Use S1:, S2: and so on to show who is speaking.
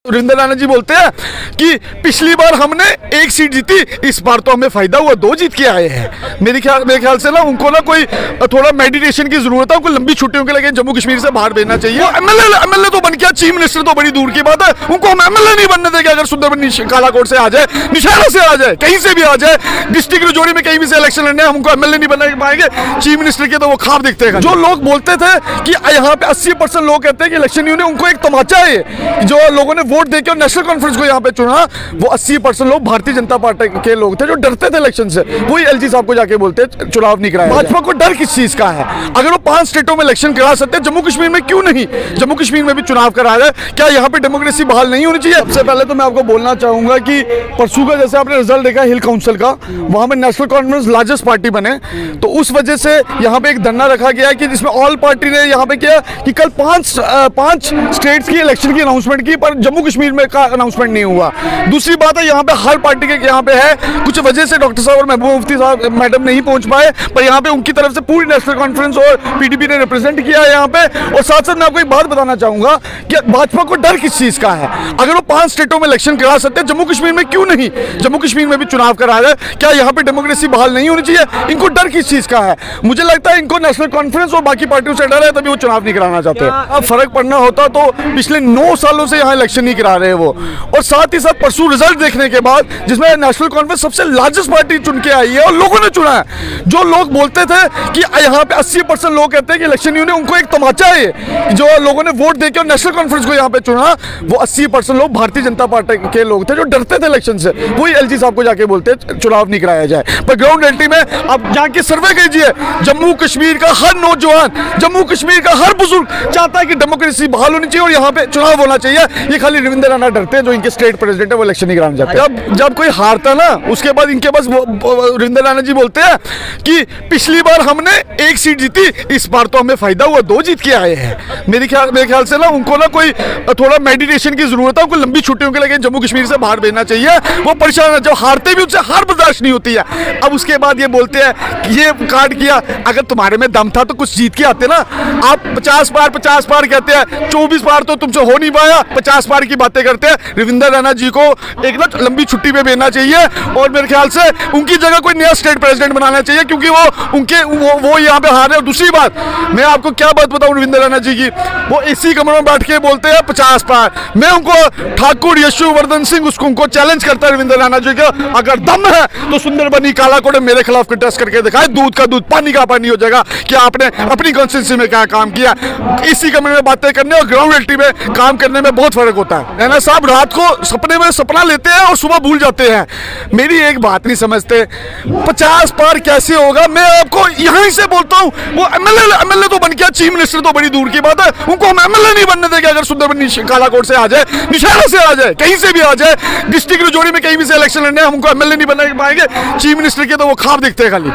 S1: रविंद्र राणा जी बोलते हैं कि पिछली बार हमने एक सीट जीती, इस बार तो हमें फायदा हुआ, 2 जीत के आए हैं। मेरे ख्याल से ना उनको ना कोई थोड़ा मेडिटेशन की जरूरत है, उनको लंबी छुट्टियों के लिए जम्मू कश्मीर से बाहर भेजना चाहिए। एमएलए तो बन गया, चीफ मिनिस्टर तो बड़ी दूर की बात है, उनको हम एमएलए नहीं बनने देंगे। अगर सुंदरबन कालाकोट से आ जाए, निशाना से आ जाए, कहीं से भी आ जाए, डिस्ट्रिक्ट रजौरी में कहीं भी से इलेक्शन लड़ने, हम उनको एमएलए नहीं बना पाएंगे। चीफ मिनिस्टर के तो वो ख्वाब दिखते हैं। जो लोग बोलते थे कि यहाँ पे 80% लोग कहते हैं कि इलेक्शन नहीं होने, उनको एक तमाचा है। जो लोगों ने वोट देकर नेशनल कॉन्फ्रेंस को यहाँ पे चुना, वो 80% लोग भारतीय जनता पार्टी के लोग थे जो डरते थे इलेक्शन से। वही एलजी साहब को जाके बोलते चुनाव नहीं कराया। भाजपा को डर किस चीज का है? अगर वो 5 स्टेटों में इलेक्शन करा सकते हैं, जम्मू कश्मीर में क्यों नहीं? जम्मू कश्मीर में भी चुनाव कराया जाए। क्या यहाँ पे डेमोक्रेसी बहाल नहीं होनी चाहिए? सबसे पहले तो मैं आपको बोलना चाहूंगा कि परसों का जैसे आपने रिजल्ट देखा हिल काउंसिल का, वहां में नेशनल कॉन्फ्रेंस लार्जेस्ट पार्टी बने, तो उस वजह से यहाँ पे एक धरना रखा गया कि जिसमें ऑल पार्टी ने यहाँ पे किया कि कल 5 स्टेट्स की इलेक्शन की अनाउंसमेंट की, पर जम्मू कश्मीर में का अनाउंसमेंट नहीं हुआ। दूसरी बात है, यहाँ पे हर पार्टी के यहाँ पे है, कुछ वजह से डॉक्टर साहब और महबूबा मुफ्ती साहब मैडम नहीं पहुंच पाए, पर यहाँ पे उनकी तरफ से पूरी नेशनल कॉन्फ्रेंस और पीडीपी ने रिप्रेजेंट किया है यहाँ पे। और साथ साथ मैं आपको एक बात बताना चाहूंगा कि भाजपा को डर किस चीज का है? अगर वो 5 स्टेटों में इलेक्शन करा सकते हैं, जम्मू कश्मीर में क्यों नहीं? जम्मू कश्मीर में भी चुनाव कराया जाए। क्या यहाँ पे डेमोक्रेसी बहाल नहीं होनी चाहिए? इनको डर किस चीज का है? मुझे लगता है इनको नेशनल कॉन्फ्रेंस और बाकी पार्टियों से डर है, तभी वो चुनाव नहीं कराना चाहते। अब फर्क पड़ना होता तो पिछले 9 सालों से यहाँ इलेक्शन नहीं करा रहे वो। और साथ ही साथ परसों रिजल्ट देखने के बाद, जिसमें नेशनल कॉन्फ्रेंस सबसे लार्जेस्ट पार्टी चुन के आई है और लोगों ने चुना है। जो लोग बोलते थे कि यहाँ पे 80% लोग कहते हैं कि इलेक्शन नहीं होने, उनको एक तमाचा है। जो लोगों ने वोट देकर नेशनल कॉन्फ्रेंस को यहाँ पे चुना, वो 80% लोग भारतीय जनता पार्टी के लोग थे जो डरते थे इलेक्शन से। वही एलजी साहब को जाके बोलते चुनाव नहीं कराया जाए। पर ग्राउंड रियलिटी में आप यहाँ की सर्वे कीजिए, जम्मू कश्मीर का हर नौजवान, जम्मू कश्मीर का हर बुजुर्ग चाहता है कि डेमोक्रेसी बहाल होनी चाहिए और यहाँ पे चुनाव होना चाहिए। ये खाली रविंद्र राणा डरते हैं, जो इनके स्टेट प्रेसिडेंट है, वो इलेक्शन नहीं कराना चाहते। जब कोई हारता ना, उसके बाद इनके पास रविंद्र राणा जी बोलते हैं कि पिछली बार हमने एक सीट जीती, इस बार तो हमें फायदा हुआ, 2 जीत के आए हैं। मेरे ख्याल से ना उनको ना कोई थोड़ा मेडिटेशन की जरूरत है, उनको लंबी छुट्टियों के लिए जम्मू कश्मीर से बाहर भेजना चाहिए। वो परेशान है, जब हारते भी उनसे हार बर्दाश्त नहीं होती है। अब उसके बाद ये बोलते हैं ये कार्ड किया, अगर तुम्हारे में दम था तो कुछ जीत के आते ना। आप 50 बार कहते हैं, 24 बार तो तुमसे हो नहीं पाया, 50 बार की बातें करते हैं। रविंद्र राणा जी को एक ना लंबी छुट्टी पे भेजना चाहिए और मेरे ख्याल से उनकी जगह कोई नया स्टेट प्रेसिडेंट बनाना चाहिए, क्योंकि वो यहाँ पे हारे। और दूसरी बात, मैं आपको क्या बात बताऊं रविंद्र राणा जी की, वो इसी कमरे में बैठ के बोलते हैं 50 बार। मैं उनको ठाकुर यशोवर्धन सिंह उनको चैलेंज करता है रविंद्र राणा जी का, अगर दम है तो सुंदरबनी कालाकोट मेरे खिलाफ कंटेस्ट करके दिखाए, दूध का दूध पानी का पानी हो जाएगा कि आपने अपनी कॉन्स्टिट्यूंसी में क्या काम किया। इसी कमरे में बातें करने और ग्राउंड रियलिटी में काम करने में बहुत फर्क होता है। नैना साहब रात को सपने में सपना लेते हैं और सुबह भूल जाते हैं। मेरी एक बात नहीं समझते, 50 बार कैसे होगा? मैं आपको यहीं से बोलता हूँ, वो एमएलए तो बन गया, चीफ मिनिस्टर तो बड़ी दूर की बात है, उनको हम एमएलए नहीं बनने देंगे। अगर सुंदरबन कालाकोट से आ जाए, निशाना से आ जाए, कहीं से भी आ जाए, डिस्ट्रिक्ट रजौरी में कहीं भी से इलेक्शन लड़ने, हम उनको एमएलए नहीं बना पाएंगे। चीफ मिनिस्टर के तो वो ख्वाब दिखते हैं खाली।